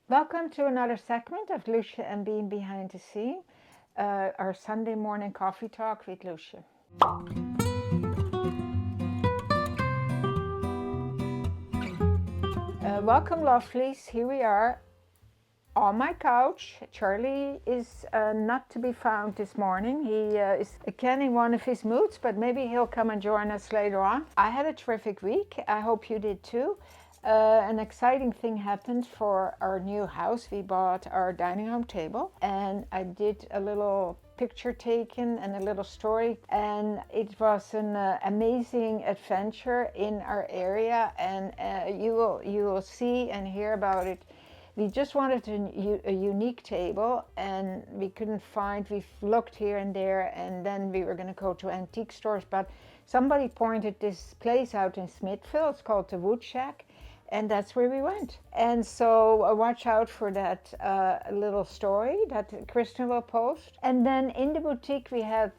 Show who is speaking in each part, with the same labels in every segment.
Speaker 1: Welcome to another segment of Lousje and Bean Behind the Scene, our Sunday morning coffee talk with Lousje. Welcome, lovelies. Here we are on my couch. Charlie is not to be found this morning. He is again in one of his moods, but maybe he'll come and join us later on. I had a terrific week. I hope you did too. An exciting thing happened for our new house. We bought our dining room table, and I did a little picture taken and a little story, and it was an amazing adventure in our area, and you will see and hear about it. We just wanted a unique table, and we couldn't find. We've looked here and there, and then we were going to go to antique stores, but somebody pointed this place out in Smithville. It's called the Wood Shack, and that's where we went. And so watch out for that little story that Kristen will post. And then in the boutique we had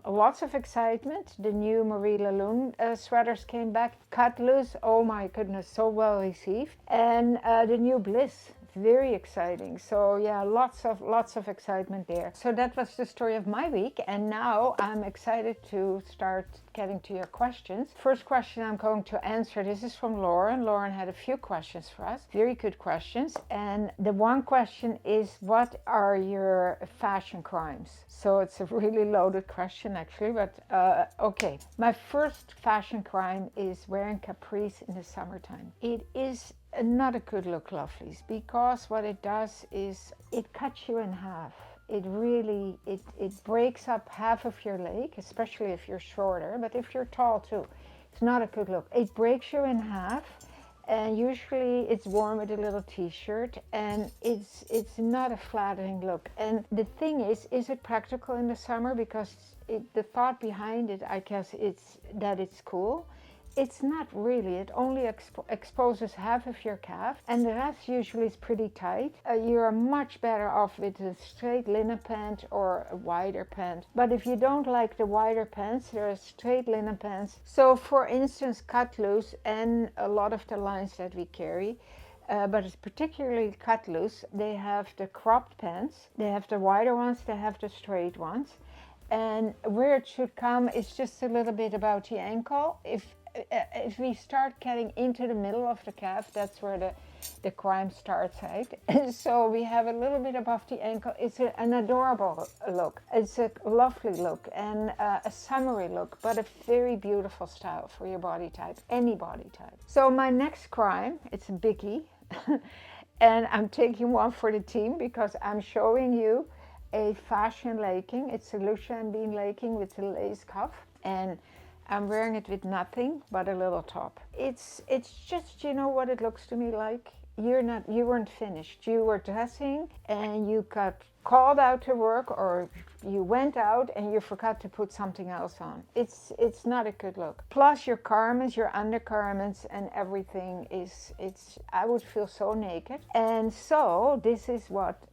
Speaker 1: lots of excitement. The new Marie Lalune sweaters came back. Cut loose, oh my goodness, so well received. And the new Bliss, very exciting. So yeah, lots of excitement there. So that was the story of my week, and now I'm excited to start getting to your questions. First question I'm going to answer, this is from Lauren. Lauren had a few questions for us, very good questions. And the one question is, what are your fashion crimes? So it's a really loaded question actually, but okay. My first fashion crime is wearing capris in the summertime. It is not a good look, lovelies, because what it does is it cuts you in half. It really, it breaks up half of your leg, especially if you're shorter, but if you're tall too, it's not a good look. It breaks you in half, and usually it's worn with a little t-shirt, and it's not a flattering look. And the thing is it practical in the summer? Because the thought behind it, I guess, it's that it's cool. It's not really. It only exposes half of your calf, and the rest usually is pretty tight. You're much better off with a straight linen pant or a wider pant. But if you don't like the wider pants, there are straight linen pants. So for instance, cut loose, and a lot of the lines that we carry, but it's particularly cut loose, they have the cropped pants. They have the wider ones, they have the straight ones. And where it should come is just a little bit about the ankle. If we start getting into the middle of the calf, that's where the crime starts, right? So we have a little bit above the ankle. It's an adorable look. It's a lovely look and a summery look, but a very beautiful style for your body type, any body type. So my next crime, it's a biggie, and I'm taking one for the team because I'm showing you a fashion legging. It's a Lousje and Bean legging with a lace cuff, and I'm wearing it with nothing but a little top. It's just, you know what it looks to me like? You weren't finished. You were dressing and you got called out to work, or you went out and you forgot to put something else on. It's not a good look. Plus your garments, your undergarments and everything I would feel so naked. And so this is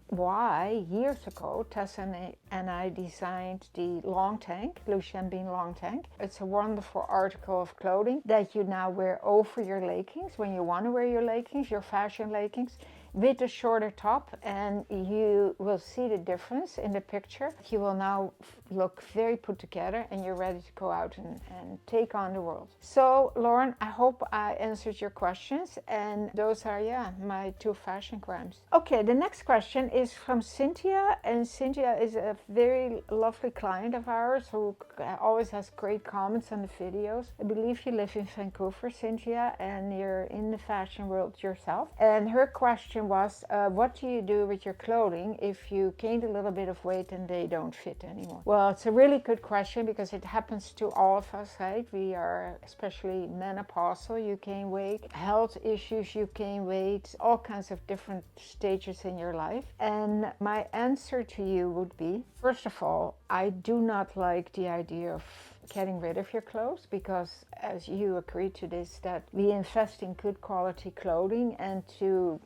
Speaker 1: why years ago Tessa and I designed the long tank, Lousje and Bean long tank. It's a wonderful article of clothing that you now wear over your leggings when you want to wear your leggings, your fashion leggings, with a shorter top, and you will see the difference in the picture. You will now look very put together and you're ready to go out and take on the world. So Lauren, I hope I answered your questions, and those are my two fashion crimes. Okay, the next question is from Cynthia, and Cynthia is a very lovely client of ours who always has great comments on the videos. I believe you live in Vancouver, Cynthia, and you're in the fashion world yourself. And her question was, what do you do with your clothing if you gained a little bit of weight and they don't fit anymore? Well, it's a really good question because it happens to all of us, right? We are, especially menopausal, you gain weight, health issues, you gain weight, all kinds of different stages in your life. And my answer to you would be, first of all, I do not like the idea of getting rid of your clothes, because as you agree to this, that we invest in good quality clothing, and to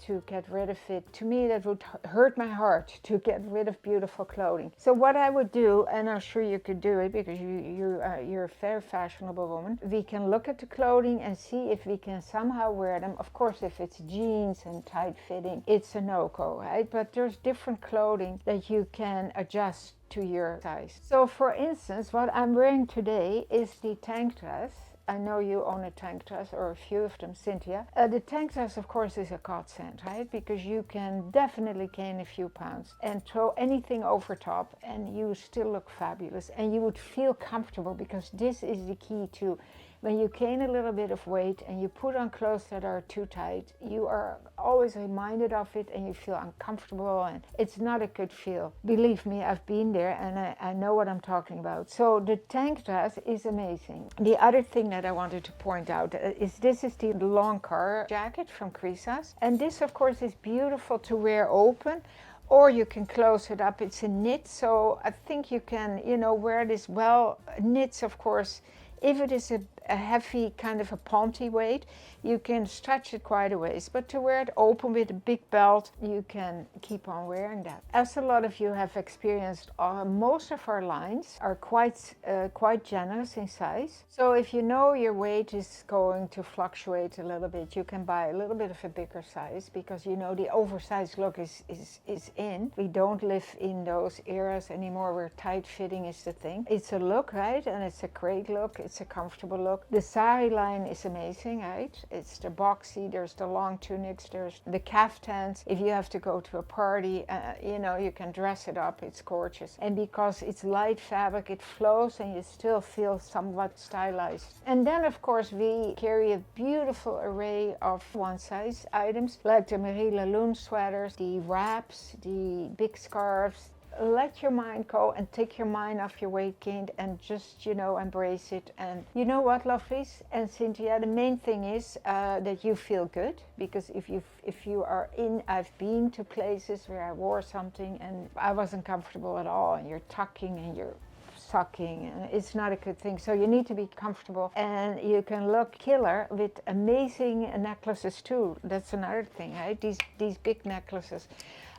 Speaker 1: to get rid of it. To me, that would hurt my heart to get rid of beautiful clothing. So what I would do, and I'm sure you could do it because you're a very fashionable woman, we can look at the clothing and see if we can somehow wear them. Of course, if it's jeans and tight fitting, it's a no-go, right? But there's different clothing that you can adjust to your size. So for instance, what I'm wearing today is the tank dress. I know you own a tank dress, or a few of them, Cynthia. The tank dress, of course, is a godsend, right? Because you can definitely gain a few pounds and throw anything over top and you still look fabulous and you would feel comfortable, because this is the key too. When you gain a little bit of weight and you put on clothes that are too tight, you are always reminded of it and you feel uncomfortable, and it's not a good feel. Believe me, I've been there and I know what I'm talking about. So the tank dress is amazing. The other thing that I wanted to point out is this is the long car jacket from Crisas. And this, of course, is beautiful to wear open, or you can close it up. It's a knit, so I think you can, wear this well. Knits, of course, if it is a heavy kind of a ponty weight, you can stretch it quite a ways. But to wear it open with a big belt, you can keep on wearing that. As a lot of you have experienced, most of our lines are quite generous in size. So if you know your weight is going to fluctuate a little bit, you can buy a little bit of a bigger size, because the oversized look is in. We don't live in those eras anymore where tight fitting is the thing. It's a look, right? And it's a great look. It's a comfortable look. The sari line is amazing, right? It's the boxy, there's the long tunics, there's the caftans. If you have to go to a party, you can dress it up. It's gorgeous. And because it's light fabric, it flows and you still feel somewhat stylized. And then, of course, we carry a beautiful array of one-size items, like the Marie Lalune sweaters, the wraps, the big scarves. Let your mind go and take your mind off your weight gain and just, embrace it. And you know what, lovelies and Cynthia, the main thing is that you feel good, because I've been to places where I wore something and I wasn't comfortable at all, and you're tucking and you're sucking, and it's not a good thing. So you need to be comfortable, and you can look killer with amazing necklaces too. That's another thing, right? These big necklaces,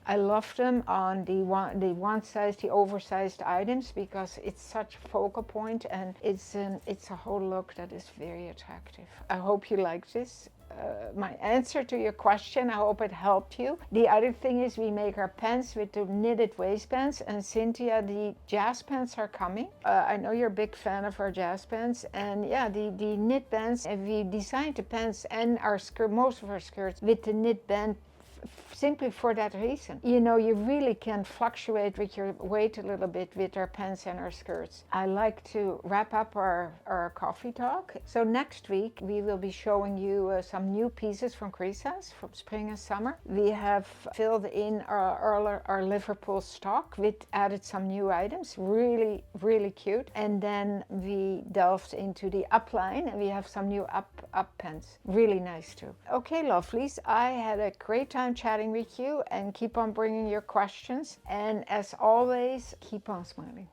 Speaker 1: I love them on the oversized items, because it's such a focal point and it's a whole look that is very attractive. I hope you like this. My answer to your question, I hope it helped you. The other thing is we make our pants with the knitted waistbands, and Cynthia, the jazz pants are coming. I know you're a big fan of our jazz pants, and yeah, the knit bands, and we designed the pants and our skirt, most of our skirts, with the knit band simply for that reason. You really can fluctuate with your weight a little bit with our pants and our skirts. I like to wrap up our coffee talk. So next week we will be showing you some new pieces from Crisas from spring and summer. We have filled in our Liverpool stock with added some new items, really, really cute. And then we delved into the up line, and we have some new up pants, really nice too. Okay, lovelies, I had a great time chatting with you, and keep on bringing your questions, and as always, keep on smiling.